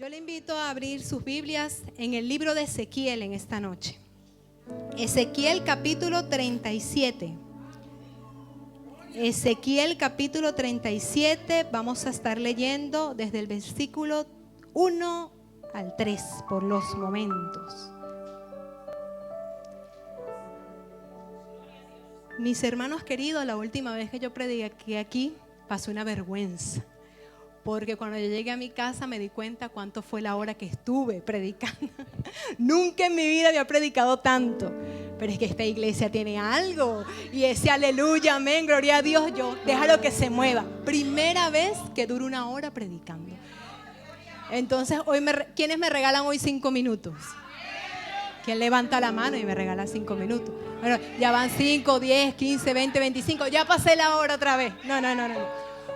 Yo le invito a abrir sus Biblias en el libro de Ezequiel en esta noche. Ezequiel capítulo 37. Ezequiel capítulo 37, vamos a estar leyendo desde el versículo 1 al 3 por los momentos. Mis hermanos queridos, la última vez que yo prediqué aquí pasó una vergüenza. Porque cuando yo llegué a mi casa me di cuenta cuánto fue la hora que estuve predicando. Nunca en mi vida había predicado tanto. Pero es que esta iglesia tiene algo. Y ese aleluya, amén, gloria a Dios. Yo, déjalo que se mueva. Primera vez que duro una hora predicando. Entonces, ¿quiénes me regalan hoy 5 minutos? ¿Quién levanta la mano y me regala 5 minutos? Bueno, ya van 5, 10, 15, 20, 25. Ya pasé la hora otra vez. No.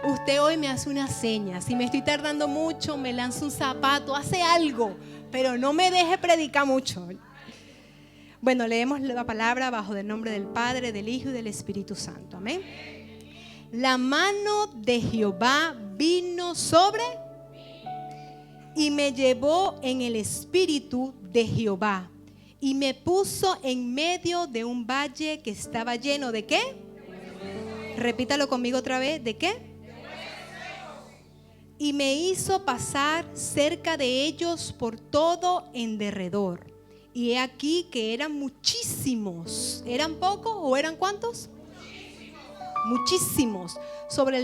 Usted hoy me hace una seña. Si me estoy tardando mucho, me lanza un zapato, hace algo, pero no me deje predicar mucho. Bueno, leemos la palabra bajo el nombre del Padre, del Hijo y del Espíritu Santo. Amén. La mano de Jehová vino sobre y me llevó en el espíritu de Jehová y me puso en medio de un valle que estaba lleno ¿de qué? Repítalo conmigo otra vez. ¿De qué? Y me hizo pasar cerca de ellos por todo en derredor. Y he aquí que eran muchísimos. ¿Eran pocos o eran cuántos? Muchísimos. Sobre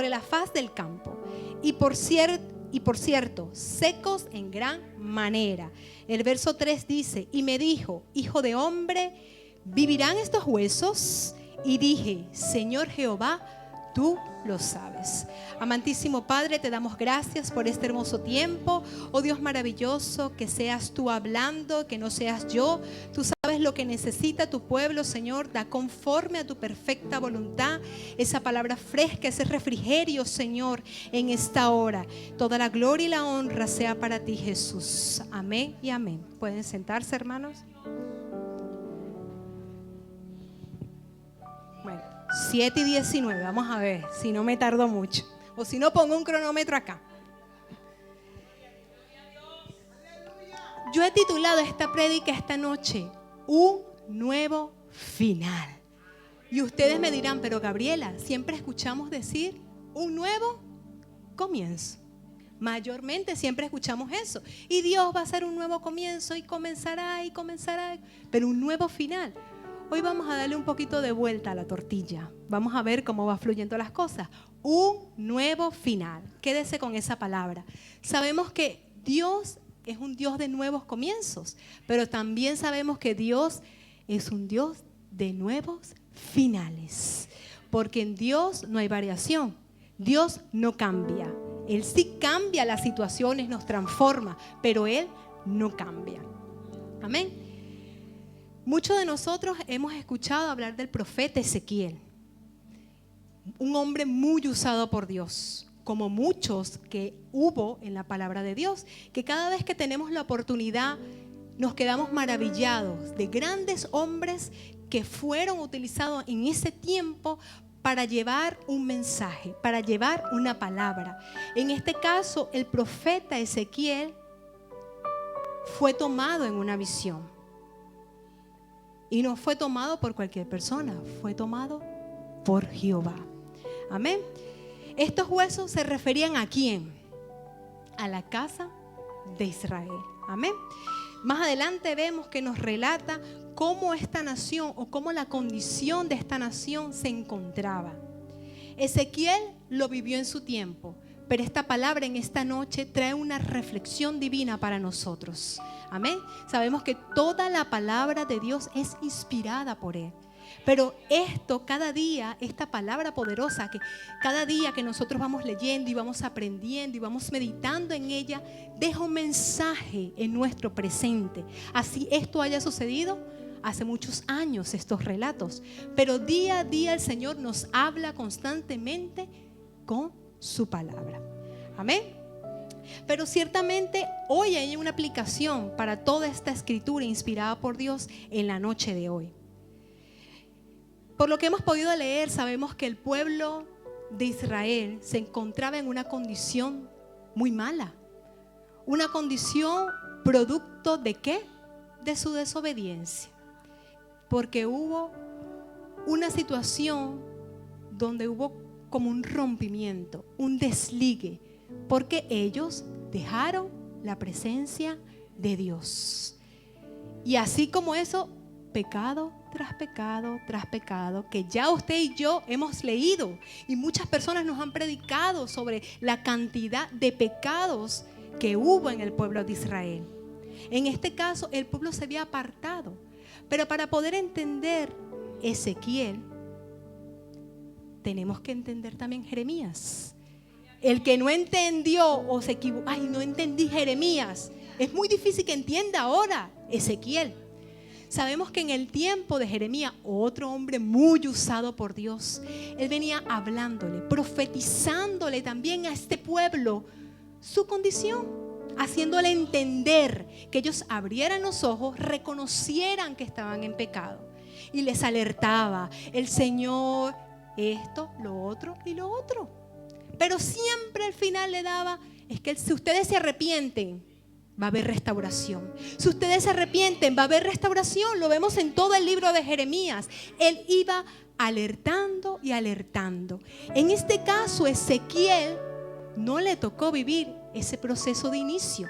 la faz del campo. Y por cierto, secos en gran manera. El verso 3 dice: y me dijo, hijo de hombre, ¿vivirán estos huesos? Y dije, Señor Jehová, tú lo sabes. Amantísimo Padre, te damos gracias por este hermoso tiempo. Oh Dios maravilloso, que seas tú hablando, que no seas yo. Tú sabes lo que necesita tu pueblo, Señor. Da conforme a tu perfecta voluntad esa palabra fresca, ese refrigerio, Señor, en esta hora. Toda la gloria y la honra sea para ti, Jesús. Amén y amén. ¿Pueden sentarse, hermanos? 7:19, vamos a ver si no me tardo mucho. O si no, pongo un cronómetro acá. Yo he titulado esta prédica esta noche, Un nuevo final. Y ustedes me dirán, pero Gabriela, siempre escuchamos decir un nuevo comienzo. Mayormente siempre escuchamos eso. Y Dios va a hacer un nuevo comienzo y comenzará, pero un nuevo final. Hoy vamos a darle un poquito de vuelta a la tortilla. Vamos a ver cómo va fluyendo las cosas. Un nuevo final. Quédese con esa palabra. Sabemos que Dios es un Dios de nuevos comienzos, pero también sabemos que Dios es un Dios de nuevos finales. Porque en Dios no hay variación. Dios no cambia. Él sí cambia las situaciones, nos transforma, pero Él no cambia. Amén. Muchos de nosotros hemos escuchado hablar del profeta Ezequiel, un hombre muy usado por Dios, como muchos que hubo en la palabra de Dios, que cada vez que tenemos la oportunidad nos quedamos maravillados de grandes hombres que fueron utilizados en ese tiempo para llevar un mensaje, para llevar una palabra. En este caso, el profeta Ezequiel fue tomado en una visión. Y no fue tomado por cualquier persona, fue tomado por Jehová. Amén. Estos huesos se referían ¿a quién? A la casa de Israel. Amén. Más adelante vemos que nos relata cómo esta nación o cómo la condición de esta nación se encontraba. Ezequiel lo vivió en su tiempo, pero esta palabra en esta noche trae una reflexión divina para nosotros. Amén. Sabemos que toda la palabra de Dios es inspirada por Él. Pero cada día, esta palabra poderosa, que cada día que nosotros vamos leyendo y vamos aprendiendo y vamos meditando en ella, deja un mensaje en nuestro presente. Así esto haya sucedido hace muchos años, estos relatos. Pero día a día el Señor nos habla constantemente con su palabra. Amén. Pero ciertamente hoy hay una aplicación para toda esta escritura inspirada por Dios en la noche de hoy. Por lo que hemos podido leer, sabemos que el pueblo de Israel se encontraba en una condición muy mala. una condición producto ¿de qué? De su desobediencia. Porque hubo una situación donde hubo como un rompimiento, un desligue, porque ellos dejaron la presencia de Dios. Y así como eso, pecado tras pecado tras pecado, que ya usted y yo hemos leído y muchas personas nos han predicado sobre la cantidad de pecados que hubo en el pueblo de Israel. En este caso, el pueblo se había apartado. Pero para poder entender Ezequiel, tenemos que entender también Jeremías. El que no entendió o se equivocó, ay, no entendí Jeremías, es muy difícil que entienda ahora Ezequiel. Sabemos que en el tiempo de Jeremías, otro hombre muy usado por Dios, él venía hablándole, profetizándole también a este pueblo su condición, haciéndole entender que ellos abrieran los ojos, reconocieran que estaban en pecado. Y les alertaba, el Señor, esto, lo otro y lo otro. Pero siempre al final le daba, es que si ustedes se arrepienten, va a haber restauración. Si ustedes se arrepienten, va a haber restauración. Lo vemos en todo el libro de Jeremías. Él iba alertando y alertando. En este caso, Ezequiel no le tocó vivir ese proceso de inicio.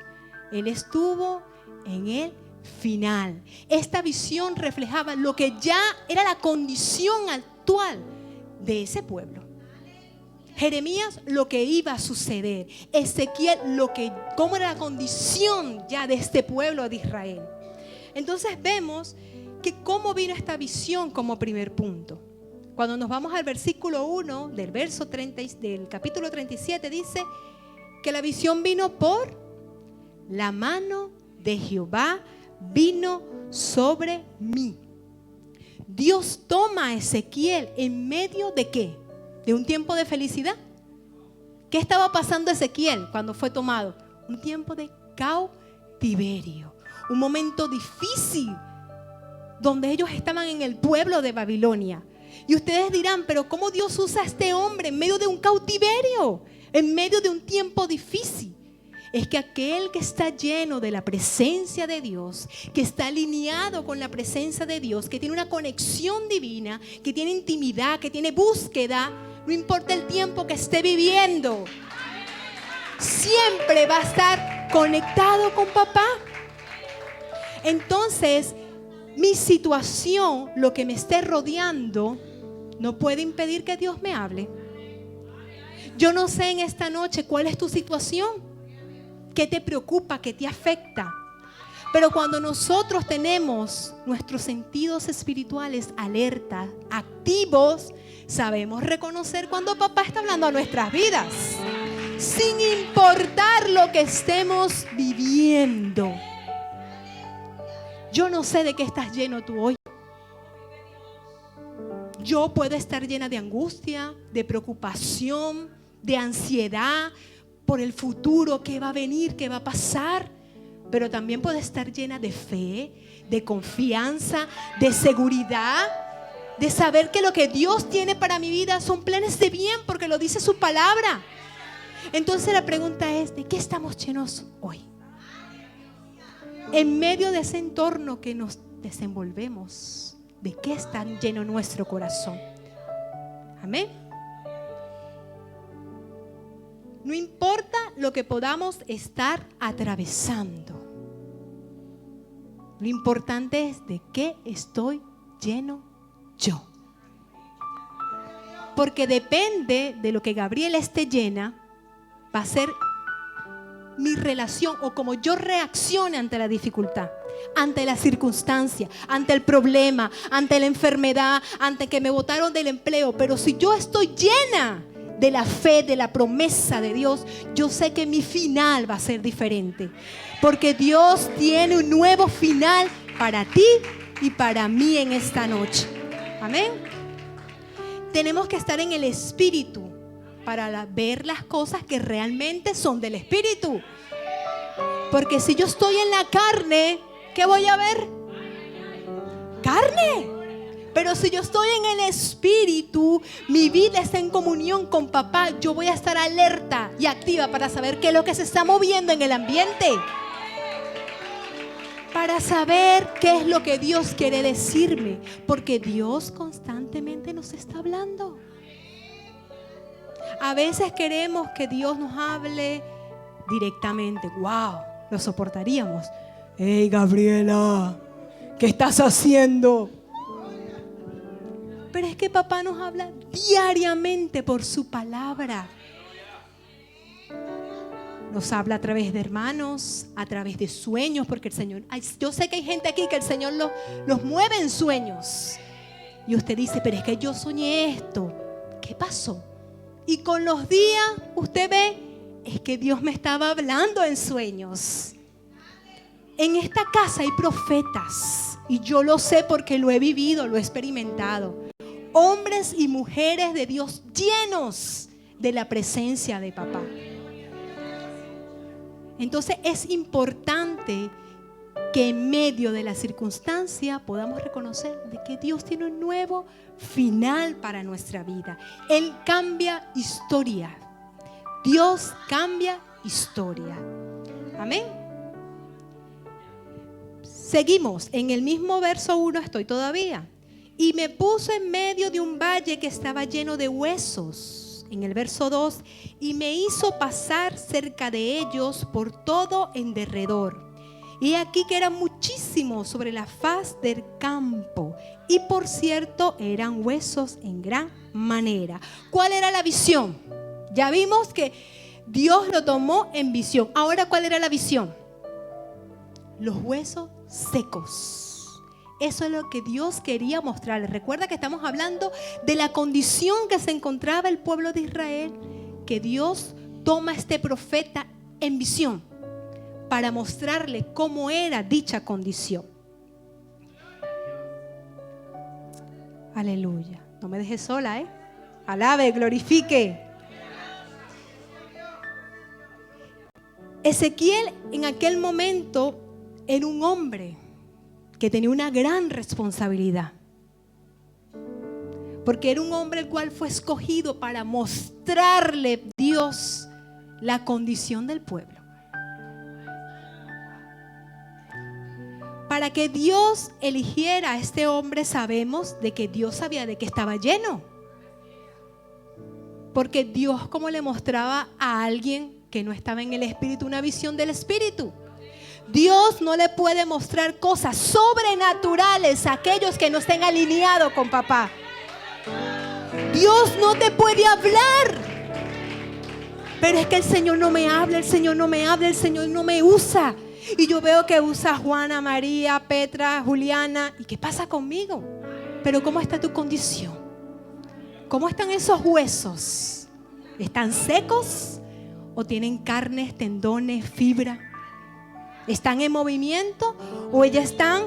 Él estuvo en el final. Esta visión reflejaba lo que ya era la condición actual de ese pueblo. Jeremías, lo que iba a suceder. Ezequiel, cómo era la condición ya de este pueblo de Israel. Entonces vemos que cómo vino esta visión como primer punto. Cuando nos vamos al versículo 1 del verso 30, del capítulo 37, dice que la visión vino por la mano de Jehová, vino sobre mí. Dios toma a Ezequiel en medio de ¿qué? De un tiempo de felicidad. ¿Qué estaba pasando Ezequiel cuando fue tomado? Un tiempo de cautiverio, un momento difícil donde ellos estaban en el pueblo de Babilonia. Y ustedes dirán, pero ¿cómo Dios usa a este hombre en medio de un cautiverio, en medio de un tiempo difícil? Es que aquel que está lleno de la presencia de Dios, que está alineado con la presencia de Dios, que tiene una conexión divina, que tiene intimidad, que tiene búsqueda, no importa el tiempo que esté viviendo, siempre va a estar conectado con papá. Entonces, mi situación, lo que me esté rodeando, no puede impedir que Dios me hable. Yo no sé en esta noche cuál es tu situación, qué te preocupa, qué te afecta. Pero cuando nosotros tenemos nuestros sentidos espirituales alerta, activos, sabemos reconocer cuando papá está hablando a nuestras vidas, sin importar lo que estemos viviendo. Yo no sé de qué estás lleno tú hoy. Yo puedo estar llena de angustia, de preocupación, de ansiedad por el futuro, qué va a venir, qué va a pasar. Pero también puedo estar llena de fe, de confianza, de seguridad, de saber que lo que Dios tiene para mi vida son planes de bien, porque lo dice su palabra. Entonces la pregunta es, ¿de qué estamos llenos hoy? En medio de ese entorno que nos desenvolvemos, ¿de qué está lleno nuestro corazón? Amén. No importa lo que podamos estar atravesando. Lo importante es de qué estoy lleno yo. Porque depende de lo que Gabriela esté llena, va a ser mi relación o cómo yo reaccione ante la dificultad, ante la circunstancia, ante el problema, ante la enfermedad, ante que me botaron del empleo. Pero si yo estoy llena de la fe, de la promesa de Dios, yo sé que mi final va a ser diferente. Porque Dios tiene un nuevo final para ti y para mí en esta noche. Amén. Tenemos que estar en el Espíritu para ver las cosas que realmente son del Espíritu. Porque si yo estoy en la carne, ¿qué voy a ver? Carne. Pero si yo estoy en el Espíritu, mi vida está en comunión con papá, yo voy a estar alerta y activa para saber qué es lo que se está moviendo en el ambiente. Para saber qué es lo que Dios quiere decirme. Porque Dios constantemente nos está hablando. A veces queremos que Dios nos hable directamente. ¡Wow! Lo soportaríamos. ¡Hey, Gabriela! ¿Qué estás haciendo? Pero es que papá nos habla diariamente por su palabra. Nos habla a través de hermanos, a través de sueños, porque el Señor, yo sé que hay gente aquí que el Señor los mueve en sueños. Y usted dice, pero es que yo soñé esto. ¿Qué pasó? Y con los días usted ve, es que Dios me estaba hablando en sueños. En esta casa hay profetas, y yo lo sé porque lo he vivido, lo he experimentado. Hombres y mujeres de Dios llenos de la presencia de papá. Entonces es importante que en medio de la circunstancia podamos reconocer de que Dios tiene un nuevo final para nuestra vida. Él cambia historia. Dios cambia historia. Amén. Seguimos, en el mismo verso 1 estoy todavía. Y me puso en medio de un valle que estaba lleno de huesos. En el verso 2, y me hizo pasar cerca de ellos por todo en derredor. Y aquí que eran muchísimos sobre la faz del campo. Y por cierto, eran huesos en gran manera. ¿Cuál era la visión? Ya vimos que Dios lo tomó en visión. Ahora, ¿cuál era la visión? Los huesos secos. Eso es lo que Dios quería mostrarles. Recuerda que estamos hablando de la condición que se encontraba el pueblo de Israel, que Dios toma a este profeta en visión para mostrarle cómo era dicha condición. Aleluya. No me dejes sola, Alabe, glorifique. Ezequiel en aquel momento era un hombre que tenía una gran responsabilidad, porque era un hombre el cual fue escogido para mostrarle Dios la condición del pueblo. Para que Dios eligiera a este hombre, sabemos de que Dios sabía de que estaba lleno, porque Dios, como le mostraba a alguien que no estaba en el Espíritu una visión del Espíritu, Dios no le puede mostrar cosas sobrenaturales a aquellos que no estén alineados con papá. Dios no te puede hablar. Pero es que el Señor no me habla, el Señor no me habla, el Señor no me usa. Y yo veo que usa a Juana, María, Petra, Juliana. ¿Y qué pasa conmigo? Pero ¿cómo está tu condición? ¿Cómo están esos huesos? ¿Están secos? ¿O tienen carnes, tendones, fibra? ¿Están en movimiento o ya están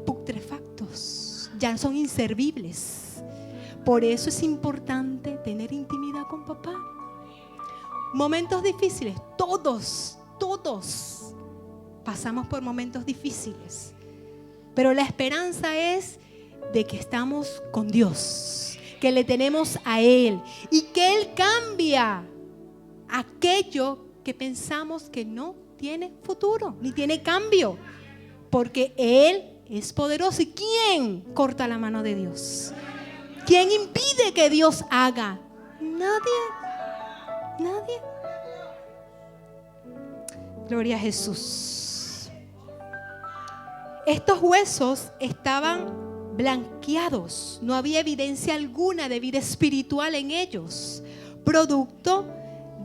putrefactos? Ya son inservibles. Por eso es importante tener intimidad con papá. Momentos difíciles, todos pasamos por momentos difíciles. Pero la esperanza es de que estamos con Dios, que le tenemos a Él y que Él cambia aquello que pensamos que no tiene futuro, ni tiene cambio, porque Él es poderoso. ¿Y quién corta la mano de Dios? ¿Quién impide que Dios haga? Nadie. Gloria a Jesús. Estos huesos estaban blanqueados, no había evidencia alguna de vida espiritual en ellos, producto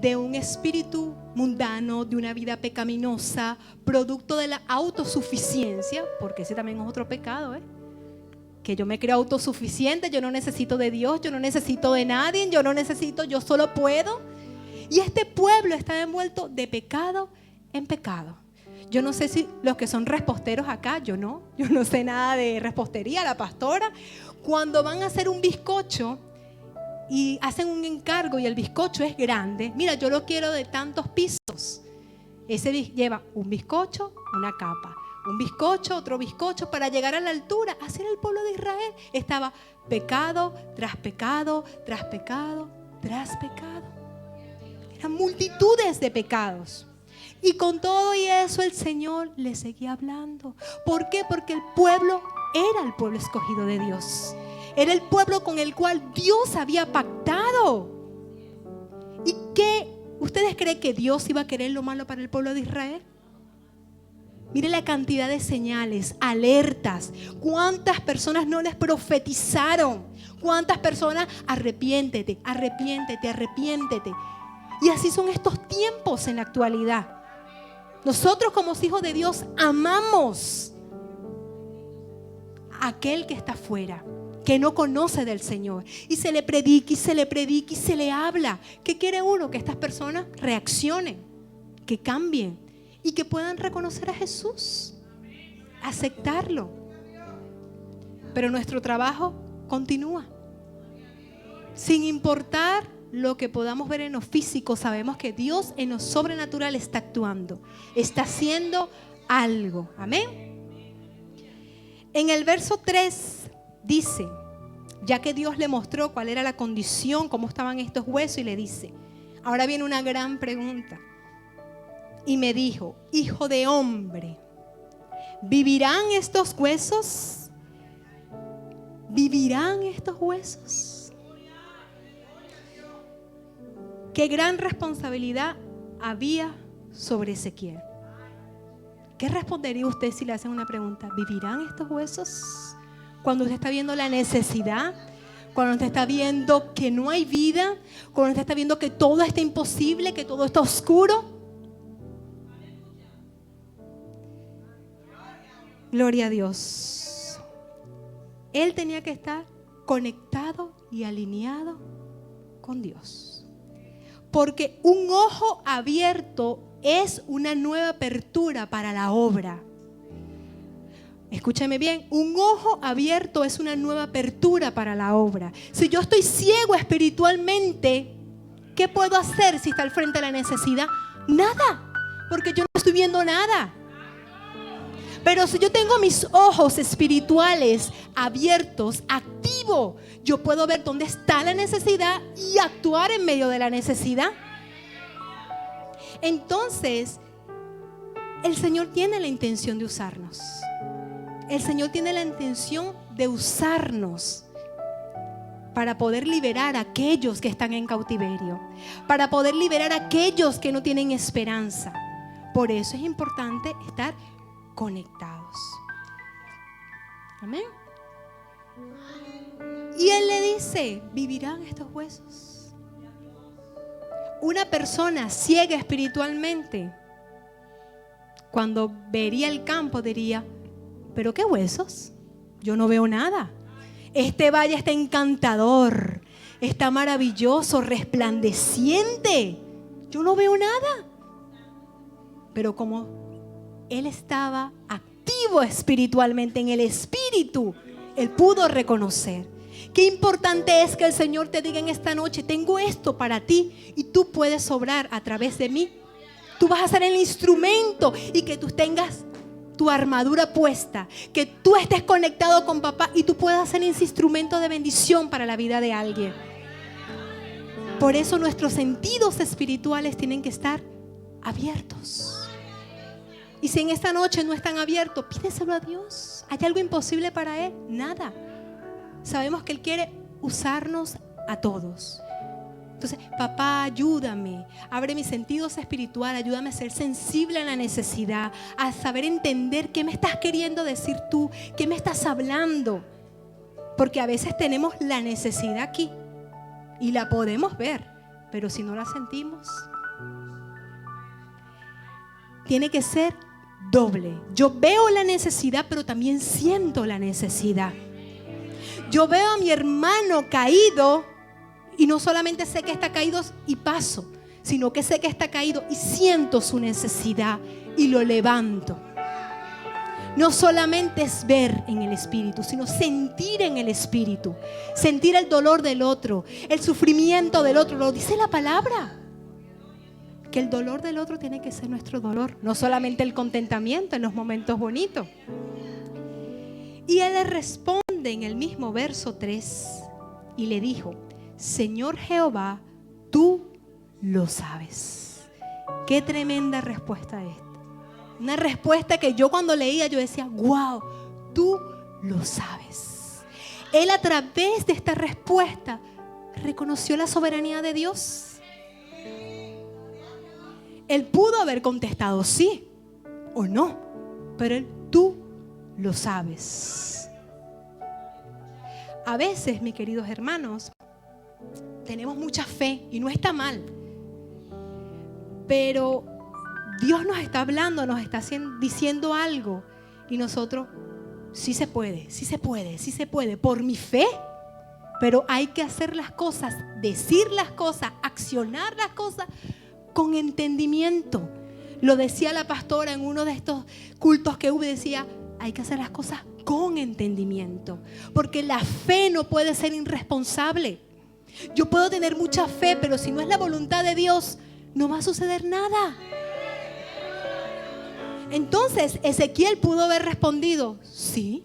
de un espíritu mundano, de una vida pecaminosa, producto de la autosuficiencia, porque ese también es otro pecado, que yo me creo autosuficiente, yo no necesito de Dios, yo no necesito de nadie, yo solo puedo. Y este pueblo está envuelto de pecado en pecado. Yo no sé si los que son reposteros acá, yo no sé nada de repostería, la pastora, cuando van a hacer un bizcocho y hacen un encargo y el bizcocho es grande, mira, yo lo quiero de tantos pisos. Ese lleva un bizcocho, una capa, un bizcocho, otro bizcocho, para llegar a la altura. Así era el pueblo de Israel. Estaba pecado, tras pecado, tras pecado, tras pecado. Eran multitudes de pecados. Y con todo y eso el Señor le seguía hablando. ¿Por qué? Porque el pueblo era el pueblo escogido de Dios. Era el pueblo con el cual Dios había pactado. ¿Y qué? ¿Ustedes creen que Dios iba a querer lo malo para el pueblo de Israel? Mire la cantidad de señales, alertas. ¿Cuántas personas no les profetizaron? ¿Cuántas personas? Arrepiéntete, arrepiéntete, arrepiéntete. Y así son estos tiempos en la actualidad. Nosotros como hijos de Dios amamos a aquel que está afuera, que no conoce del Señor. Y se le predica, y se le predica, y se le habla. ¿Qué quiere uno? Que estas personas reaccionen, que cambien. Y que puedan reconocer a Jesús, aceptarlo. Pero nuestro trabajo continúa. Sin importar lo que podamos ver en lo físico, sabemos que Dios en lo sobrenatural está actuando, está haciendo algo. Amén. En el verso 3 dice, ya que Dios le mostró cuál era la condición, cómo estaban estos huesos, y le dice, ahora viene una gran pregunta. Y me dijo, hijo de hombre, ¿vivirán estos huesos? ¿Vivirán estos huesos? Qué gran responsabilidad había sobre Ezequiel. ¿Qué respondería usted si le hacen una pregunta? ¿Vivirán estos huesos? Cuando usted está viendo la necesidad, cuando usted está viendo que no hay vida, cuando usted está viendo que todo está imposible, que todo está oscuro. Gloria a Dios. Él tenía que estar conectado y alineado con Dios. Porque un ojo abierto es una nueva apertura para la obra. Escúchame bien, un ojo abierto es una nueva apertura para la obra. Si yo estoy ciego espiritualmente, ¿qué puedo hacer si está al frente de la necesidad? Nada, porque yo no estoy viendo nada. Pero si yo tengo mis ojos espirituales abiertos, activo, yo puedo ver dónde está la necesidad y actuar en medio de la necesidad. Entonces, el Señor tiene la intención de usarnos. El Señor tiene la intención de usarnos para poder liberar a aquellos que están en cautiverio, para poder liberar a aquellos que no tienen esperanza. Por eso es importante estar conectados. Amén. Y Él le dice, ¿vivirán estos huesos? Una persona ciega espiritualmente, cuando vería el campo diría, ¿pero qué huesos? Yo no veo nada. Este valle está encantador, está maravilloso, resplandeciente. Yo no veo nada. Pero como él estaba activo espiritualmente en el espíritu, él pudo reconocer. Qué importante es que el Señor te diga en esta noche, tengo esto para ti y tú puedes obrar a través de mí. Tú vas a ser el instrumento y que tú tengas tu armadura puesta, que tú estés conectado con papá y tú puedas ser ese instrumento de bendición para la vida de alguien. Por eso nuestros sentidos espirituales tienen que estar abiertos. Y si en esta noche no están abiertos, pídeselo a Dios. ¿Hay algo imposible para Él? Nada. Sabemos que Él quiere usarnos a todos. Entonces, papá, ayúdame, abre mis sentidos espirituales, ayúdame a ser sensible a la necesidad, a saber entender qué me estás queriendo decir tú, qué me estás hablando. Porque a veces tenemos la necesidad aquí y la podemos ver, pero si no la sentimos, tiene que ser doble. Yo veo la necesidad, pero también siento la necesidad. Yo veo a mi hermano caído y no solamente sé que está caído y paso, sino que sé que está caído y siento su necesidad y lo levanto. No solamente es ver en el espíritu, sino sentir en el espíritu, sentir el dolor del otro, el sufrimiento del otro. Lo dice la palabra. que el dolor del otro tiene que ser nuestro dolor, no solamente el contentamiento en los momentos bonitos. Y él le responde en el mismo verso 3 y le dijo: Señor Jehová, tú lo sabes. Qué tremenda respuesta esta. Una respuesta que yo cuando leía yo decía: wow, tú lo sabes. Él a través de esta respuesta reconoció la soberanía de Dios. Él pudo haber contestado sí o no, pero tú lo sabes. A veces, mis queridos hermanos, tenemos mucha fe y no está mal, pero Dios nos está hablando, nos está diciendo algo y nosotros, sí se puede, sí se puede, sí se puede, por mi fe. Pero hay que hacer las cosas, decir las cosas, accionar las cosas con entendimiento. Lo decía la pastora en uno de estos cultos que hubo, decía, hay que hacer las cosas con entendimiento, porque la fe no puede ser irresponsable. Yo puedo tener mucha fe, pero si no es la voluntad de Dios, no va a suceder nada. Entonces Ezequiel pudo haber respondido, sí,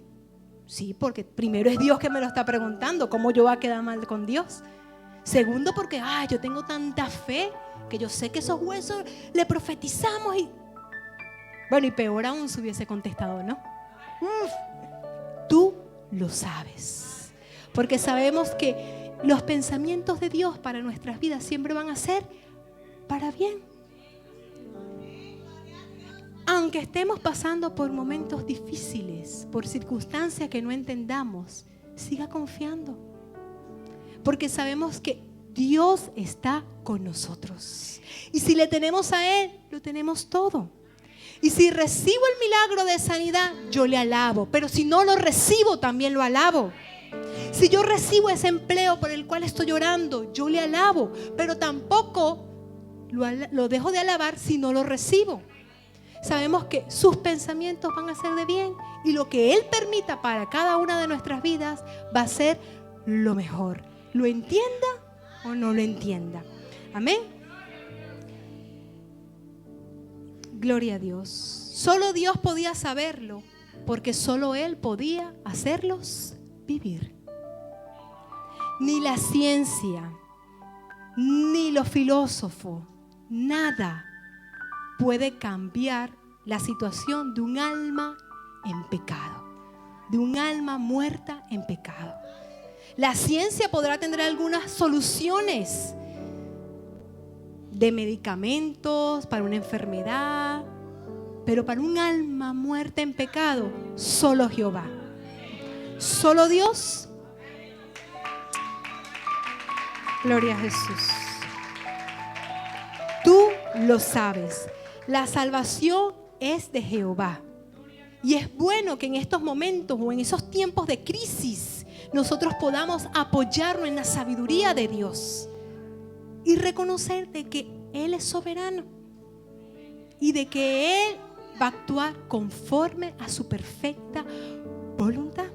porque primero es Dios que me lo está preguntando, ¿cómo yo voy a quedar mal con Dios? Segundo, porque yo tengo tanta fe que yo sé que esos huesos le profetizamos y... Bueno, y peor aún se hubiese contestado, ¿no? Tú lo sabes, porque sabemos que los pensamientos de Dios para nuestras vidas siempre van a ser para bien. Aunque estemos pasando por momentos difíciles, por circunstancias que no entendamos, siga confiando, porque sabemos que Dios está con nosotros. Y si le tenemos a Él, lo tenemos todo. Y si recibo el milagro de sanidad, yo le alabo. Pero si no lo recibo, también lo alabo. Si yo recibo ese empleo por el cual estoy orando, yo le alabo. Pero tampoco lo dejo de alabar si no lo recibo. Sabemos que sus pensamientos van a ser de bien. Y lo que Él permita para cada una de nuestras vidas va a ser lo mejor. Lo entienda o no lo entienda. Amén. Gloria a Dios. Solo Dios podía saberlo, porque solo Él podía hacerlos vivir. Ni la ciencia, ni los filósofos, nada puede cambiar la situación de un alma en pecado, de un alma muerta en pecado. La ciencia podrá tener algunas soluciones de medicamentos para una enfermedad, pero para un alma muerta en pecado, solo Jehová, solo Dios. Gloria a Jesús. Tú lo sabes. La salvación es de Jehová. Y es bueno que en estos momentos o en esos tiempos de crisis nosotros podamos apoyarnos en la sabiduría de Dios y reconocer de que Él es soberano y de que Él va a actuar conforme a su perfecta voluntad.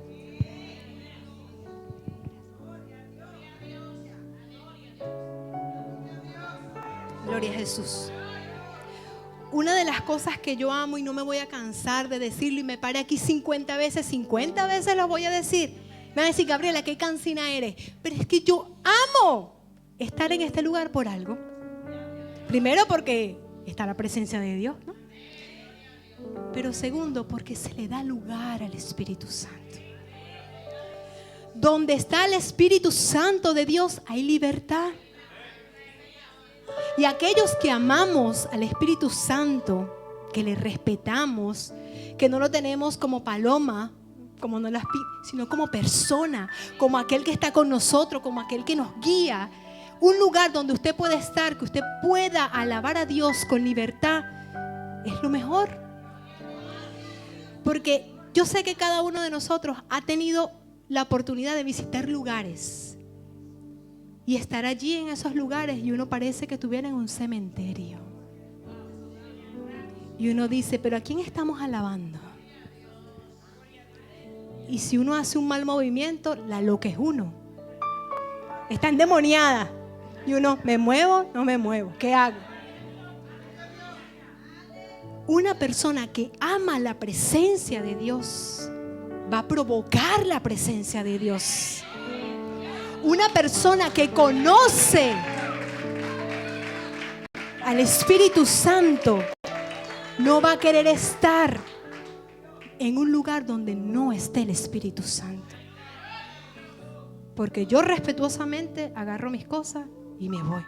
Gloria a Jesús. Una de las cosas que yo amo y no me voy a cansar de decirlo, y me paré aquí 50 veces lo voy a decir. Me van a decir, Gabriela, qué cansina eres. Pero es que yo amo estar en este lugar por algo. Primero, porque está la presencia de Dios, ¿no? Pero segundo, porque se le da lugar al Espíritu Santo. Donde está el Espíritu Santo de Dios hay libertad. Y aquellos que amamos al Espíritu Santo, que le respetamos, que no lo tenemos como paloma, como no las, sino como persona, como aquel que está con nosotros, como aquel que nos guía, un lugar donde usted puede estar, que usted pueda alabar a Dios con libertad, es lo mejor. Porque yo sé que cada uno de nosotros ha tenido la oportunidad de visitar lugares y estar allí en esos lugares y uno parece que estuviera en un cementerio. Y uno dice, pero ¿a quién estamos alabando? Y si uno hace un mal movimiento, la loca es uno. Está endemoniada. Y uno, ¿me muevo? No me muevo. ¿Qué hago? Una persona que ama la presencia de Dios va a provocar la presencia de Dios. Una persona que conoce al Espíritu Santo no va a querer estar en un lugar donde no esté el Espíritu Santo. Porque yo respetuosamente agarro mis cosas y me voy.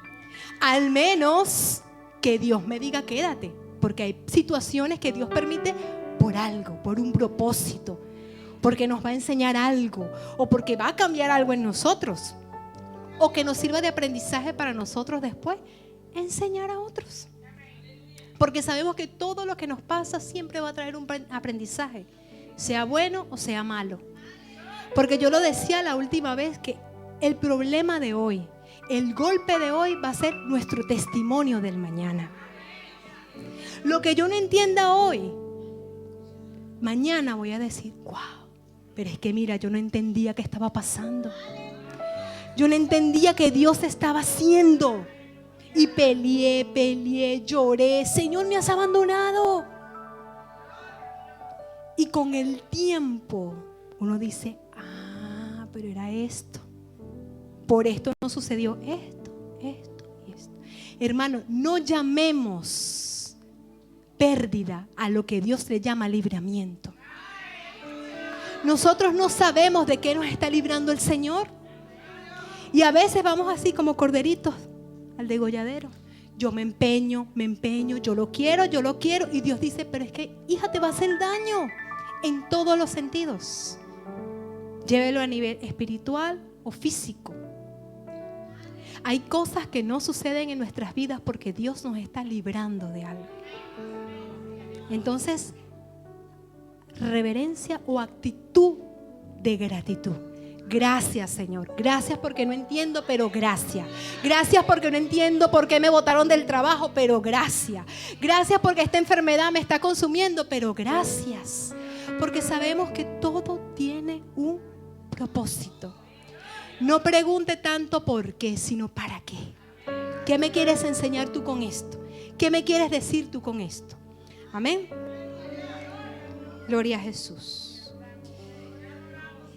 Al menos que Dios me diga quédate. Porque hay situaciones que Dios permite por algo, por un propósito. Porque nos va a enseñar algo. O porque va a cambiar algo en nosotros. O que nos sirva de aprendizaje para nosotros después enseñar a otros. Porque sabemos que todo lo que nos pasa siempre va a traer un aprendizaje. Sea bueno o sea malo. Porque yo lo decía la última vez que el problema de hoy, el golpe de hoy va a ser nuestro testimonio del mañana. Lo que yo no entienda hoy, mañana voy a decir, wow, pero es que mira, yo no entendía qué estaba pasando. Yo no entendía que Dios estaba haciendo. Y peleé, lloré. Señor, me has abandonado. Y con el tiempo uno dice, pero era esto. Por esto no sucedió esto y esto. Hermano, no llamemos pérdida a lo que Dios le llama libramiento. Nosotros no sabemos de qué nos está librando el Señor. Y a veces vamos así como corderitos al degolladero. Yo me empeño, yo lo quiero. Y Dios dice, pero es que hija, te va a hacer daño en todos los sentidos. Llévelo a nivel espiritual o físico. Hay cosas que no suceden en nuestras vidas porque Dios nos está librando de algo. Entonces, reverencia o actitud de gratitud. Gracias, Señor. Gracias porque no entiendo, pero gracias. Gracias porque no entiendo por qué me botaron del trabajo, pero gracias. Gracias porque esta enfermedad me está consumiendo, pero gracias. Porque sabemos que todo tiene un propósito. No pregunte tanto por qué, sino para qué. ¿Qué me quieres enseñar tú con esto? ¿Qué me quieres decir tú con esto? Amén. Gloria a Jesús.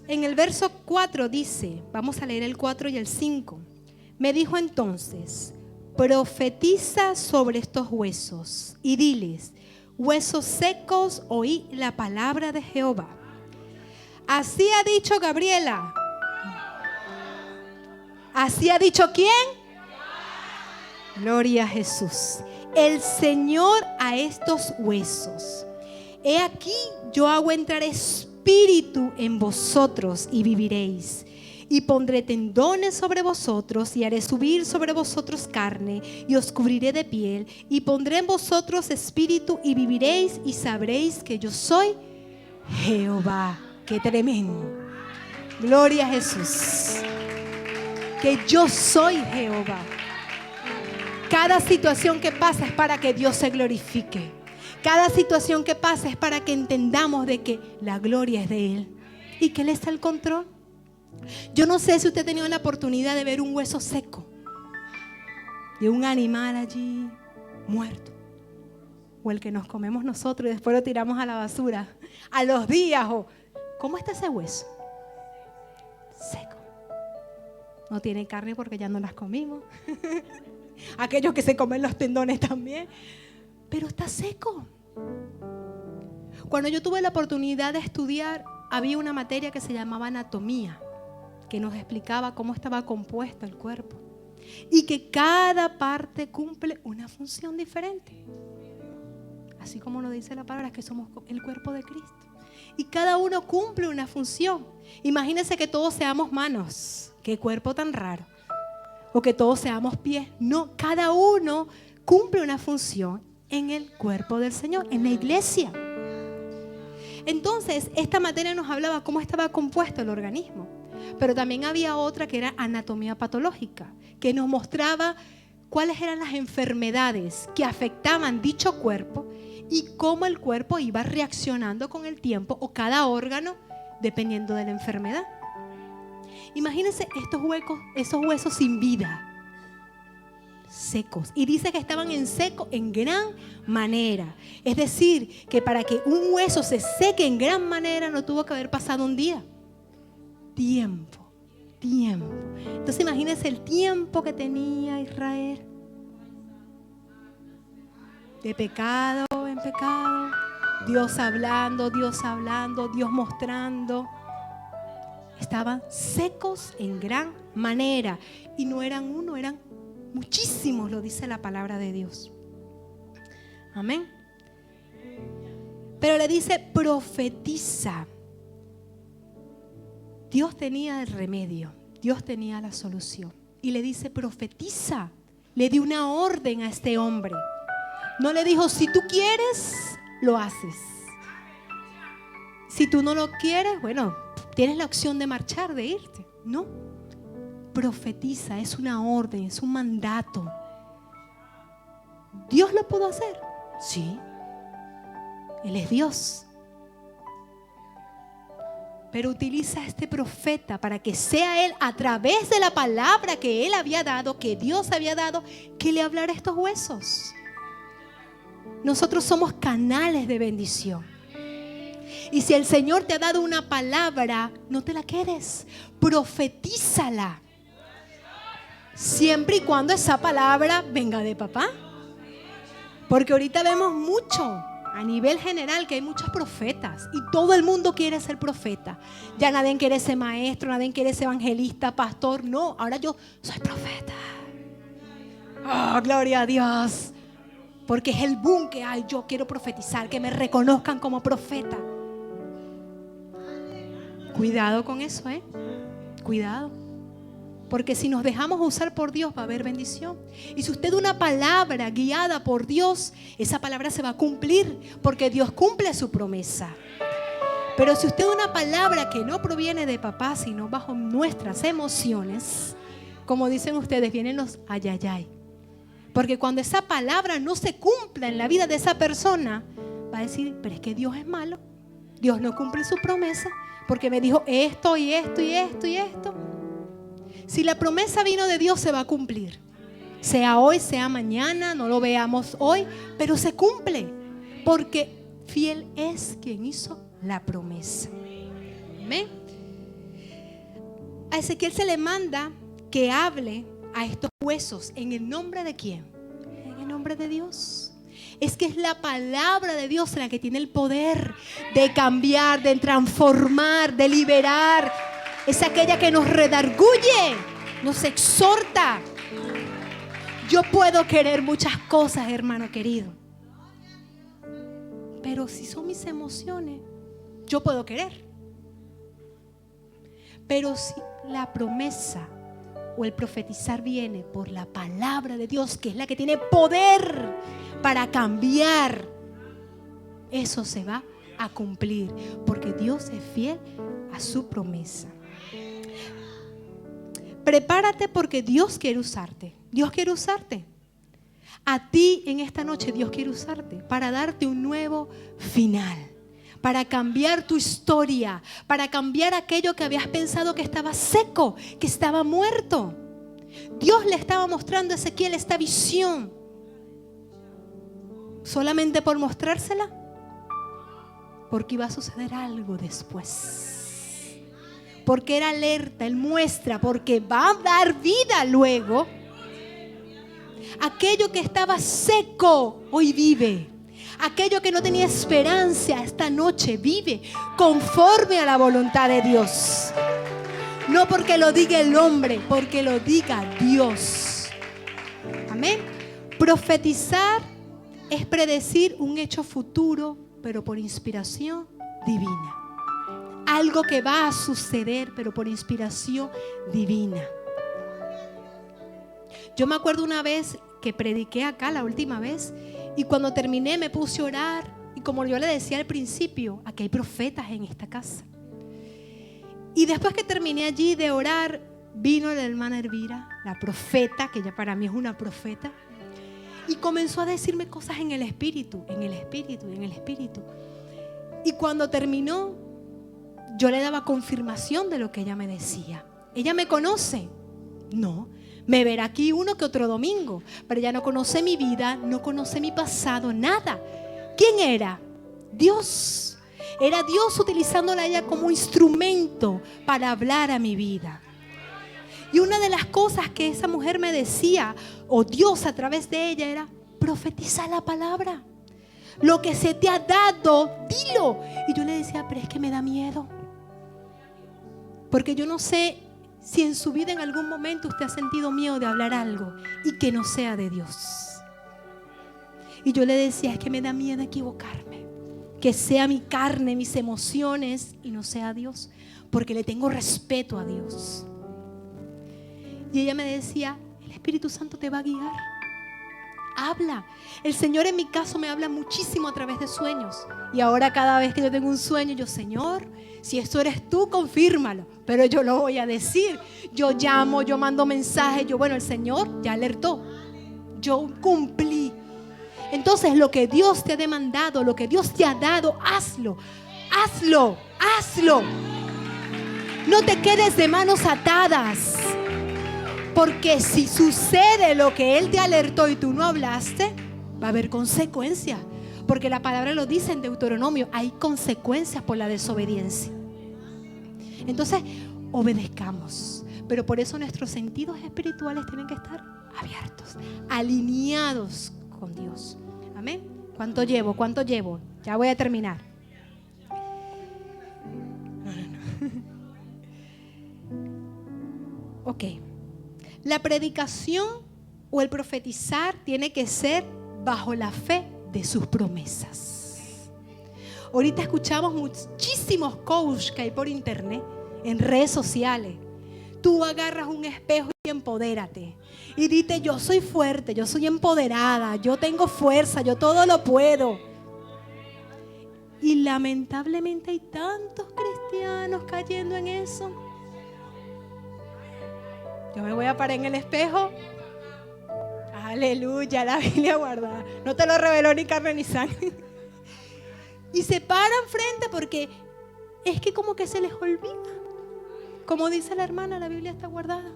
En el verso 4 dice, vamos a leer el 4 y el 5. Me dijo entonces, profetiza sobre estos huesos y diles, huesos secos, oí la palabra de Jehová. Así ha dicho Gabriela. ¿Así ha dicho quién? Gloria a Jesús. El Señor a estos huesos. He aquí, yo hago entrar espíritu en vosotros y viviréis. Y pondré tendones sobre vosotros y haré subir sobre vosotros carne y os cubriré de piel. Y pondré en vosotros espíritu y viviréis y sabréis que yo soy Jehová. ¡Qué tremendo! Gloria a Jesús. Que yo soy Jehová. Cada situación que pasa es para que Dios se glorifique. Cada situación que pasa es para que entendamos de que la gloria es de Él y que Él está al control. Yo no sé si usted ha tenido la oportunidad de ver un hueso seco de un animal allí muerto, o el que nos comemos nosotros y después lo tiramos a la basura a los días. ¿Cómo está ese hueso? Seco. No tiene carne porque ya no las comimos. Aquellos que se comen los tendones también. Pero está seco. Cuando yo tuve la oportunidad de estudiar, había una materia que se llamaba anatomía, que nos explicaba cómo estaba compuesto el cuerpo y que cada parte cumple una función diferente. Así como nos dice la palabra, que somos el cuerpo de Cristo. Y cada uno cumple una función. Imagínense que todos seamos manos. Qué cuerpo tan raro. O que todos seamos pies. No, cada uno cumple una función en el cuerpo del Señor, en la iglesia. Entonces, esta materia nos hablaba cómo estaba compuesto el organismo. Pero también había otra que era anatomía patológica, que nos mostraba cuáles eran las enfermedades que afectaban dicho cuerpo y cómo el cuerpo iba reaccionando con el tiempo, o cada órgano, dependiendo de la enfermedad. Imagínense esos huesos sin vida, secos. Y dice que estaban en seco en gran manera. Es decir, que para que un hueso se seque en gran manera no tuvo que haber pasado un día. Tiempo. Entonces imagínense el tiempo que tenía Israel. De pecado en pecado. Dios hablando, Dios mostrando. Estaban secos en gran manera. Y no eran uno, eran muchísimos, lo dice la palabra de Dios. Amén. Pero le dice, profetiza. Dios tenía el remedio, Dios tenía la solución. Y le dice, profetiza. Le dio una orden a este hombre. No le dijo, si tú quieres, lo haces. Si tú no lo quieres, bueno, tienes la opción de marchar, de irte. No. Profetiza, es una orden, es un mandato. ¿Dios lo pudo hacer? Sí. Él es Dios. Pero utiliza a este profeta para que sea él, a través de la palabra que él había dado, que Dios había dado, que le hablara a estos huesos. Nosotros somos canales de bendición. Y si el Señor te ha dado una palabra, no te la quedes. Profetízala. Siempre y cuando esa palabra venga de papá. Porque ahorita vemos mucho a nivel general que hay muchos profetas. Y todo el mundo quiere ser profeta. Ya nadie quiere ser maestro, nadie quiere ser evangelista, pastor. No, ahora yo soy profeta. Oh, gloria a Dios. Porque es el boom que hay. Yo quiero profetizar, que me reconozcan como profeta. Cuidado con eso, cuidado. Porque si nos dejamos usar por Dios va a haber bendición. Y si usted da una palabra guiada por Dios, esa palabra se va a cumplir, porque Dios cumple su promesa. Pero si usted da una palabra que no proviene de papá, sino bajo nuestras emociones, como dicen ustedes, vienen los ayayay. Porque cuando esa palabra no se cumpla en la vida de esa persona, va a decir, pero es que Dios es malo. Dios no cumple su promesa, porque me dijo esto y esto y esto y esto. Si la promesa vino de Dios, se va a cumplir. Sea hoy, sea mañana, no lo veamos hoy, pero se cumple. Porque fiel es quien hizo la promesa. Amén. A Ezequiel se le manda que hable a estos huesos. ¿En el nombre de quién? En el nombre de Dios. Es que es la palabra de Dios la que tiene el poder de cambiar, de transformar, de liberar. Es aquella que nos redarguye, nos exhorta. Yo puedo querer muchas cosas, hermano querido, pero si son mis emociones, yo puedo querer. Pero si la promesa o el profetizar viene por la palabra de Dios, que es la que tiene poder para cambiar, eso se va a cumplir, porque Dios es fiel a su promesa. Prepárate, porque Dios quiere usarte. Dios quiere usarte. A ti en esta noche Dios quiere usarte para darte un nuevo final, para cambiar tu historia, para cambiar aquello que habías pensado que estaba seco, que estaba muerto. Dios le estaba mostrando a Ezequiel esta visión solamente por mostrársela, porque iba a suceder algo después. Porque era alerta, Él muestra, porque va a dar vida luego. Aquello que estaba seco, hoy vive. Aquello que no tenía esperanza, esta noche vive conforme a la voluntad de Dios. No porque lo diga el hombre, porque lo diga Dios. Amén. Profetizar es predecir un hecho futuro, pero por inspiración divina. Algo que va a suceder, pero por inspiración divina. Yo me acuerdo una vez que prediqué acá, la última vez, y cuando terminé me puse a orar. Y como yo le decía al principio, aquí hay profetas en esta casa. Y después que terminé allí de orar, vino la hermana Elvira, la profeta, que ya para mí es una profeta, y comenzó a decirme cosas en el espíritu, en el espíritu, en el espíritu. Y cuando terminó, yo le daba confirmación de lo que ella me decía. ¿Ella me conoce? No, Me verá aquí uno que otro domingo, pero ella no conoce mi vida, no conoce mi pasado, nada. ¿Quién era? Dios. Era Dios utilizándola a ella como instrumento para hablar a mi vida. Y una de las cosas que esa mujer me decía, o Dios a través de ella, era: profetiza la palabra. Lo que se te ha dado, dilo. Y yo le decía: pero es que me da miedo. Porque yo no sé si en su vida en algún momento usted ha sentido miedo de hablar algo y que no sea de Dios. Y yo le decía: es que me da miedo equivocarme. Que sea mi carne, mis emociones y no sea Dios. Porque le tengo respeto a Dios. Y ella me decía: el Espíritu Santo te va a guiar. Habla. El Señor en mi caso me habla muchísimo a través de sueños. Y ahora cada vez que yo tengo un sueño, yo: Señor, si esto eres tú, confírmalo. Pero yo lo voy a decir. Yo llamo, yo mando mensajes. Bueno, el Señor ya alertó. Yo cumplí. Entonces lo que Dios te ha demandado, lo que Dios te ha dado, hazlo. Hazlo, hazlo. No te quedes de manos atadas. Porque si sucede lo que Él te alertó y tú no hablaste, va a haber consecuencias. Porque la palabra lo dice en Deuteronomio: hay consecuencias por la desobediencia. Entonces, obedezcamos. Pero por eso nuestros sentidos espirituales tienen que estar abiertos, alineados con Dios. Amén. ¿Cuánto llevo? ¿Cuánto llevo? Ya voy a terminar. Ok. La predicación o el profetizar tiene que ser bajo la fe de sus promesas. Ahorita escuchamos muchísimos coaches que hay por internet, en redes sociales. Tú agarras un espejo y empodérate. Y dite: yo soy fuerte, yo soy empoderada, yo tengo fuerza, yo todo lo puedo. Y lamentablemente hay tantos cristianos cayendo en eso. Yo me voy a parar en el espejo. Aleluya, la Biblia guardada. No te lo reveló ni carne ni sangre. Y se paran frente porque es que como que se les olvida. Como dice la hermana, la Biblia está guardada.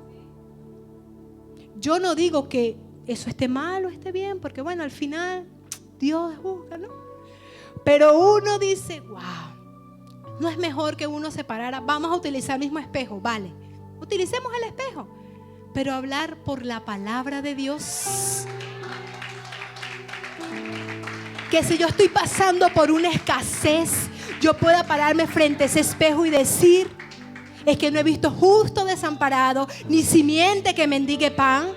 Yo no digo que eso esté mal o esté bien, porque bueno, al final Dios juzga, ¿no? Pero uno dice: wow, no es mejor que uno se parara. Vamos a utilizar el mismo espejo, vale. Utilicemos el espejo. Pero hablar por la palabra de Dios. Que si yo estoy pasando por una escasez, yo pueda pararme frente a ese espejo y decir: es que no he visto justo desamparado, ni simiente que mendigue pan.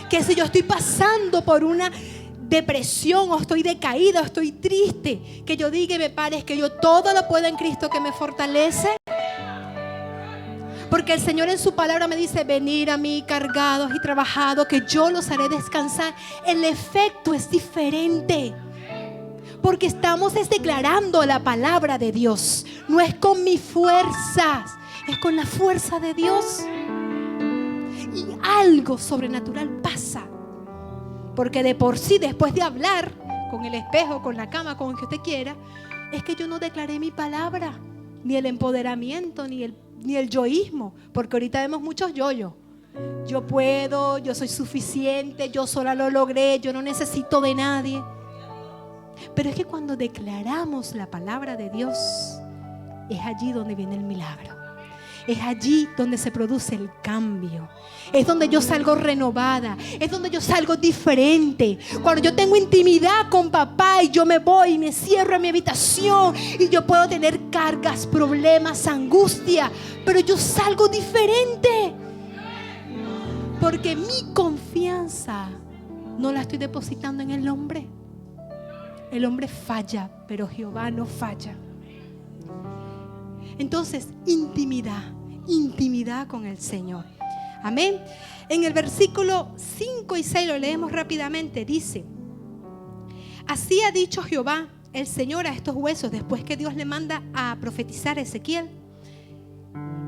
Que si yo estoy pasando por una depresión, o estoy decaída, o estoy triste, que yo diga y me pare: es que yo todo lo puedo en Cristo que me fortalece. Porque el Señor en su palabra me dice: venid a mí cargados y trabajados, que yo los haré descansar. El efecto es diferente. Porque estamos declarando la palabra de Dios. No es con mis fuerzas, es con la fuerza de Dios. Y algo sobrenatural pasa. Porque de por sí, después de hablar con el espejo, con la cama, con lo que usted quiera, es que yo no declaré mi palabra, ni el empoderamiento, ni el yoísmo. Porque ahorita vemos muchos yoyos. Yo puedo, yo soy suficiente, yo sola lo logré, yo no necesito de nadie. Pero es que cuando declaramos la palabra de Dios, es allí donde viene el milagro. Es allí donde se produce el cambio. Es donde yo salgo renovada. Es donde yo salgo diferente. Cuando yo tengo intimidad con papá y yo me voy y me cierro en mi habitación y yo puedo tener cargas, problemas, angustia, pero yo salgo diferente. Porque mi confianza no la estoy depositando en el hombre. El hombre falla, pero Jehová no falla. Entonces, intimidad con el Señor. Amén. En el versículo 5 y 6 lo leemos rápidamente. Dice: así ha dicho Jehová, el Señor, a estos huesos, después que Dios le manda a profetizar a Ezequiel: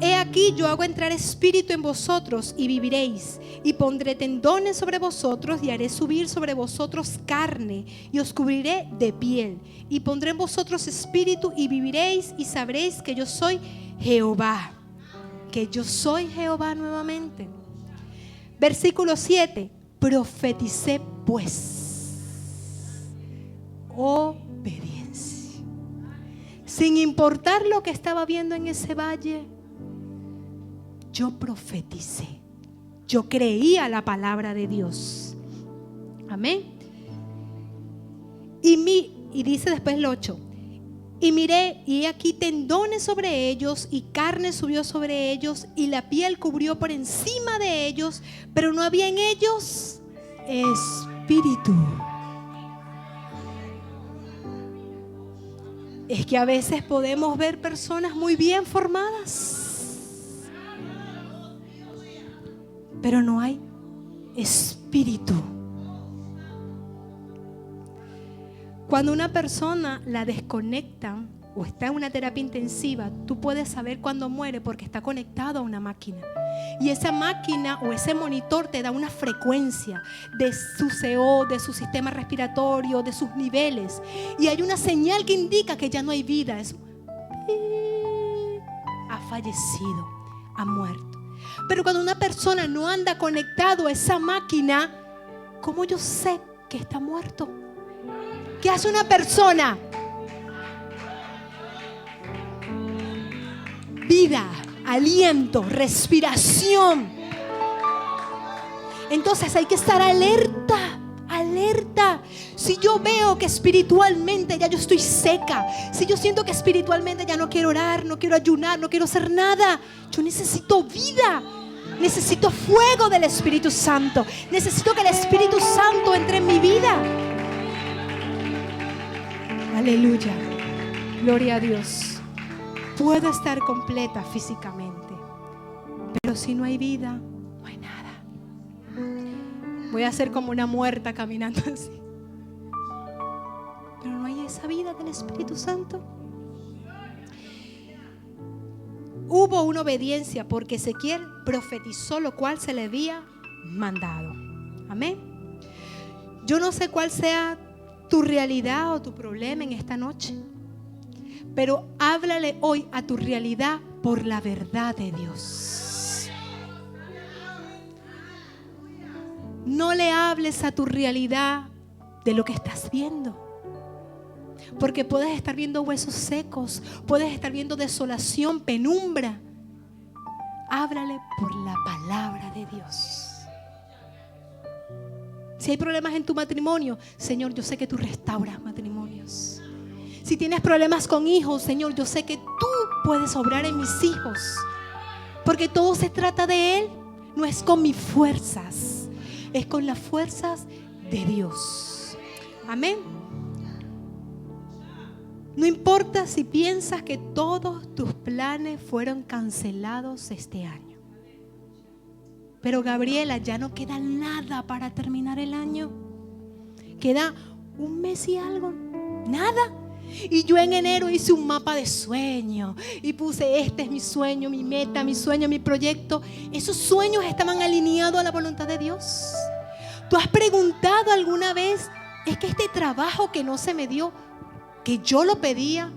he aquí, yo hago entrar espíritu en vosotros y viviréis, y pondré tendones sobre vosotros y haré subir sobre vosotros carne y os cubriré de piel, y pondré en vosotros espíritu y viviréis y sabréis que yo soy Jehová. Que yo soy Jehová nuevamente. Versículo 7. Profeticé pues. Obediencia. Sin importar lo que estaba viendo en ese valle, yo profeticé. Yo creía la palabra de Dios. Amén. Y dice después el 8. Y miré, y he aquí tendones sobre ellos, y carne subió sobre ellos, y la piel cubrió por encima de ellos, pero no había en ellos espíritu. Es que a veces podemos ver personas muy bien formadas, pero no hay espíritu. Cuando una persona la desconectan o está en una terapia intensiva, tú puedes saber cuándo muere porque está conectado a una máquina. Y esa máquina o ese monitor te da una frecuencia de su CO, de su sistema respiratorio, de sus niveles. Y hay una señal que indica que ya no hay vida. Ha fallecido, ha muerto. Pero cuando una persona no anda conectado a esa máquina, ¿cómo yo sé que está muerto? ¿Qué hace una persona? Vida, aliento, respiración. Entonces hay que estar alerta, alerta. Si yo veo que espiritualmente ya yo estoy seca, si yo siento que espiritualmente ya no quiero orar, no quiero ayunar, no quiero hacer nada, yo necesito vida. Necesito fuego del Espíritu Santo. Necesito que el Espíritu Santo entre en mi vida. Aleluya, gloria a Dios. Puedo estar completa físicamente, pero si no hay vida, no hay nada. Voy a ser como una muerta caminando así, pero no hay esa vida del Espíritu Santo. Hubo una obediencia porque Ezequiel profetizó lo cual se le había mandado. Amén. Yo no sé cuál sea tu realidad o tu problema en esta noche, pero háblale hoy a tu realidad por la verdad de Dios. No le hables a tu realidad de lo que estás viendo, porque puedes estar viendo huesos secos, puedes estar viendo desolación, penumbra. Háblale por la palabra de Dios. Si hay problemas en tu matrimonio, Señor, yo sé que tú restauras matrimonios. Si tienes problemas con hijos, Señor, yo sé que tú puedes obrar en mis hijos. Porque todo se trata de Él. No es con mis fuerzas, es con las fuerzas de Dios. Amén. No importa si piensas que todos tus planes fueron cancelados este año. Pero Gabriela, ya no queda nada para terminar el año. Queda un mes y algo. Nada. Y yo en enero hice un mapa de sueño y puse: este es mi sueño, mi meta, mi sueño, mi proyecto. Esos sueños estaban alineados a la voluntad de Dios. ¿Tú has preguntado alguna vez, es que este trabajo que no se me dio, que yo lo pedía,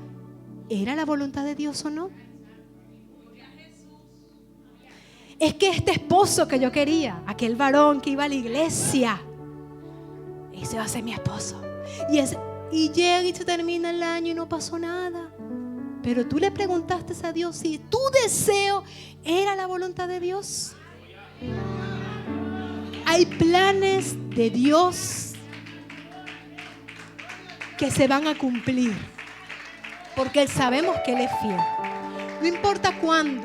era la voluntad de Dios o no? Es que este esposo que yo quería, aquel varón que iba a la iglesia, ese va a ser mi esposo. Y llega y se termina el año y no pasó nada. Pero tú le preguntaste a Dios si tu deseo era la voluntad de Dios. Hay planes de Dios que se van a cumplir, porque sabemos que Él es fiel. No importa cuándo,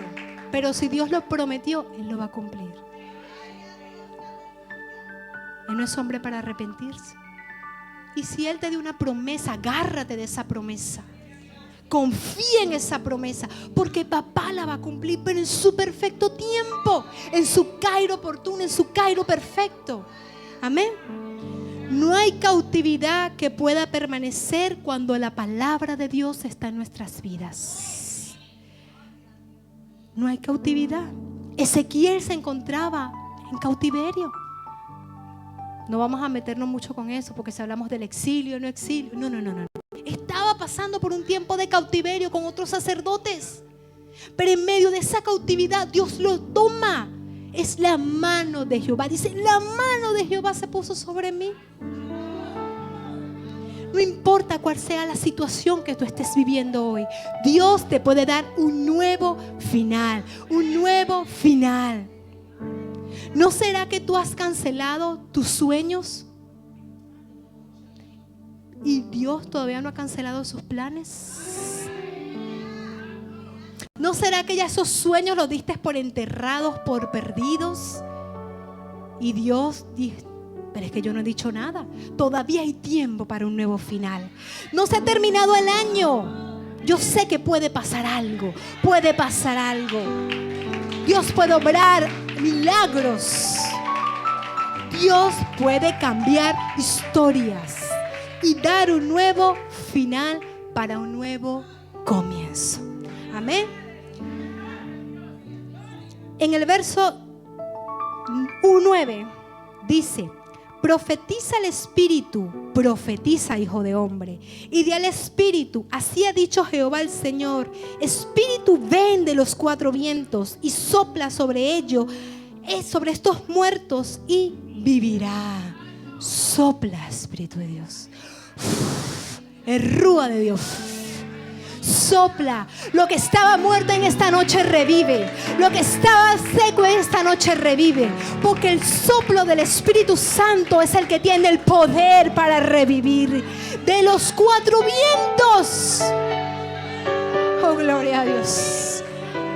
pero si Dios lo prometió, Él lo va a cumplir. Él no es hombre para arrepentirse. Y si Él te dio una promesa, agárrate de esa promesa. Confía en esa promesa, porque papá la va a cumplir, pero en su perfecto tiempo, en su cairo oportuno, en su cairo perfecto. Amén. No hay cautividad que pueda permanecer cuando la palabra de Dios está en nuestras vidas. No hay cautividad. Ezequiel se encontraba en cautiverio. No vamos a meternos mucho con eso, porque si hablamos del exilio, no exilio, no. Estaba pasando por un tiempo de cautiverio con otros sacerdotes, pero en medio de esa cautividad Dios lo toma. Es la mano de Jehová. Dice, la mano de Jehová se puso sobre mí. No importa cuál sea la situación que tú estés viviendo hoy, Dios te puede dar un nuevo final, un nuevo final. ¿No será que tú has cancelado tus sueños y Dios todavía no ha cancelado sus planes? ¿No será que ya esos sueños los diste por enterrados, por perdidos? Y Dios dice, pero es que yo no he dicho nada. Todavía hay tiempo para un nuevo final. No se ha terminado el año. Yo sé que puede pasar algo. Puede pasar algo. Dios puede obrar milagros. Dios puede cambiar historias y dar un nuevo final para un nuevo comienzo. Amén. En el verso 9 dice: profetiza el Espíritu, profetiza, hijo de hombre, y di al Espíritu, así ha dicho Jehová el Señor, Espíritu, ven de los cuatro vientos y sopla sobre ellos, sobre estos muertos, y vivirá. Sopla, Espíritu de Dios. El rúa de Dios. Sopla. Lo que estaba muerto en esta noche revive. Lo que estaba seco en esta noche revive. Porque el soplo del Espíritu Santo es el que tiene el poder para revivir. De los cuatro vientos. Oh, gloria a Dios.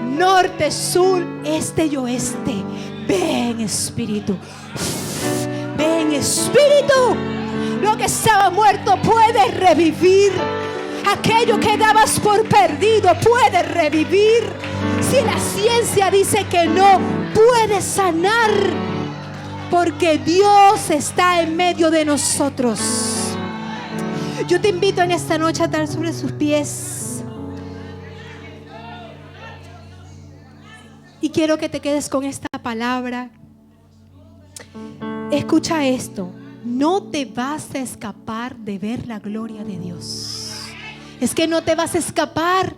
Norte, sur, este y oeste. Ven, Espíritu. Ven, Espíritu. Lo que estaba muerto puede revivir. Aquello que dabas por perdido puede revivir. Si la ciencia dice que no, puede sanar. Porque Dios está en medio de nosotros. Yo te invito en esta noche a estar sobre sus pies. Y quiero que te quedes con esta palabra. Escucha esto. No te vas a escapar de ver la gloria de Dios. Es que no te vas a escapar.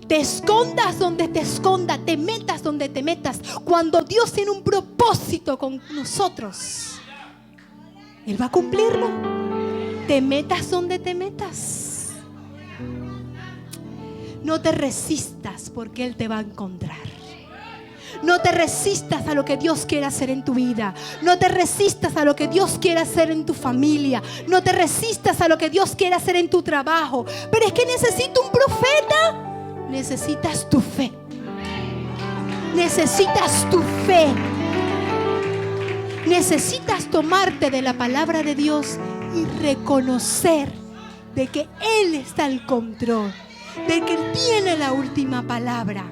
Te escondas donde te escondas, te metas donde te metas. Cuando Dios tiene un propósito con nosotros, Él va a cumplirlo. Te metas donde te metas. No te resistas, porque Él te va a encontrar. No te resistas a lo que Dios quiere hacer en tu vida. No te resistas a lo que Dios quiere hacer en tu familia. No te resistas a lo que Dios quiere hacer en tu trabajo. Pero es que necesito un profeta. Necesitas tu fe. Necesitas tu fe. Necesitas tomarte de la palabra de Dios y reconocer de que Él está al control, de que Él tiene la última palabra.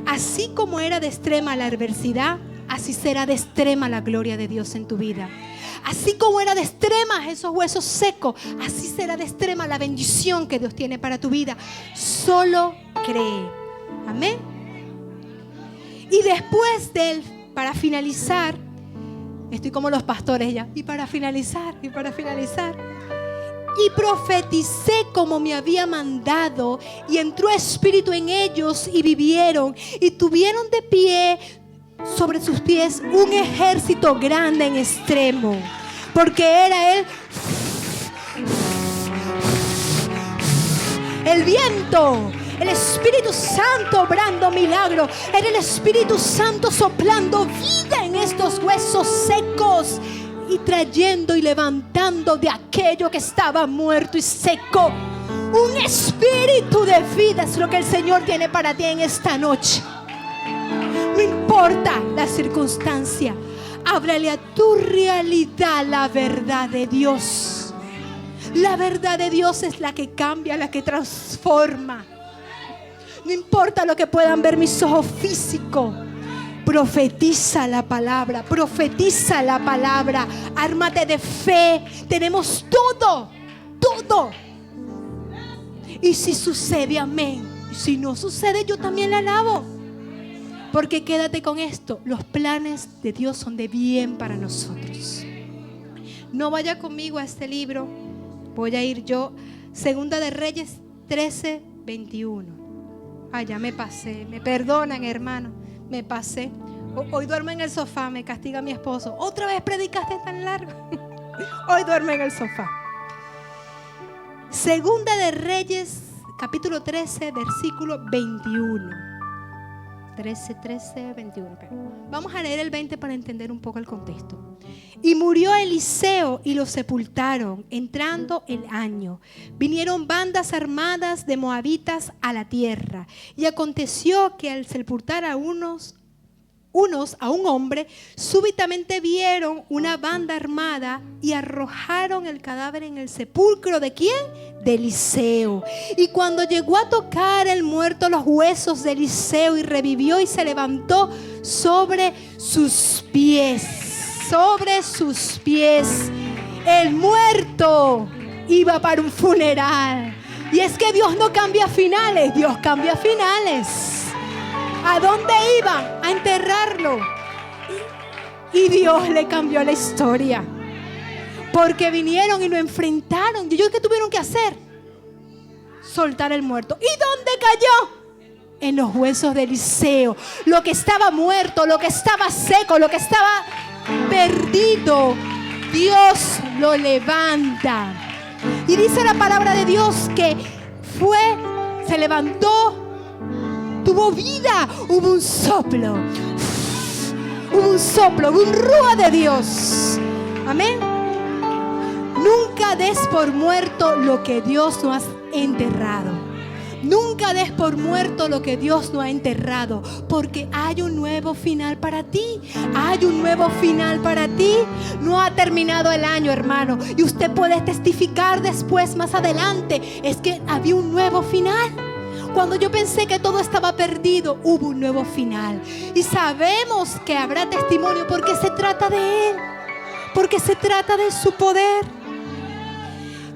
Así como era de extrema la adversidad, así será de extrema la gloria de Dios en tu vida. Así como era de extrema esos huesos secos, así será de extrema la bendición que Dios tiene para tu vida. Solo cree. Amén. Y después de él, para finalizar, estoy como los pastores ya. Y para finalizar. Y profeticé como me había mandado, y entró espíritu en ellos y vivieron, y tuvieron de pie sobre sus pies un ejército grande en extremo, porque era el viento, el Espíritu Santo obrando milagro. Era el Espíritu Santo soplando vida en estos huesos secos y trayendo y levantando de aquello que estaba muerto y seco. Un espíritu de vida es lo que el Señor tiene para ti en esta noche. No importa la circunstancia, háblale a tu realidad la verdad de Dios. La verdad de Dios es la que cambia, la que transforma. No importa lo que puedan ver mis ojos físicos. Profetiza la palabra, profetiza la palabra. Ármate de fe. Tenemos todo. Y si sucede, amén. Y si no sucede, yo también la alabo. Porque quédate con esto: los planes de Dios son de bien para nosotros. No vaya conmigo a este libro. Voy a ir yo. Segunda de Reyes 13:21. Ay, ya me pasé. Me perdonan, hermano. Me pasé. Hoy duermo en el sofá, me castiga mi esposo. Otra vez predicaste tan largo. Hoy duermo en el sofá. Segunda de Reyes, capítulo 13, versículo 21. 13, 21. Okay. Vamos a leer el 20 para entender un poco el contexto. Y murió Eliseo y lo sepultaron, entrando el año. Vinieron bandas armadas de moabitas a la tierra. Y aconteció que al sepultar a unos a un hombre, súbitamente vieron una banda armada y arrojaron el cadáver en el sepulcro. ¿De quién? De Eliseo. Y cuando llegó a tocar el muerto los huesos de Eliseo, y revivió y se levantó sobre sus pies. Sobre sus pies. El muerto iba para un funeral. Y es que Dios no cambia finales, Dios cambia finales. ¿A dónde iba? A enterrarlo. Y Dios le cambió la historia. Porque vinieron y lo enfrentaron. ¿Y ellos qué tuvieron que hacer? Soltar el muerto. ¿Y dónde cayó? En los huesos de Eliseo. Lo que estaba muerto, lo que estaba seco, lo que estaba perdido, Dios lo levanta. Y dice la palabra de Dios que se levantó, tuvo vida, hubo un soplo, hubo un rúa de Dios. Amén. Nunca des por muerto lo que Dios no ha enterrado. Nunca des por muerto lo que Dios no ha enterrado, porque hay un nuevo final para ti. Hay un nuevo final para ti. No ha terminado el año, hermano, y usted puede testificar después, más adelante, es que había un nuevo final. Cuando yo pensé que todo estaba perdido, hubo un nuevo final. Y sabemos que habrá testimonio porque se trata de Él, porque se trata de su poder.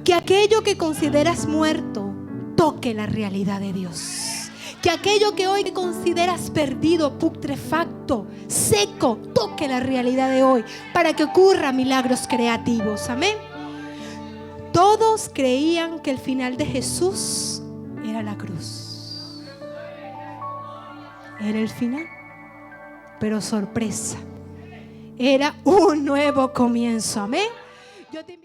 Que aquello que consideras muerto toque la realidad de Dios. Que aquello que hoy consideras perdido, putrefacto, seco, toque la realidad de hoy para que ocurran milagros creativos. Amén. Todos creían que el final de Jesús era la cruz. Era el final, pero sorpresa, era un nuevo comienzo. Amén. Yo te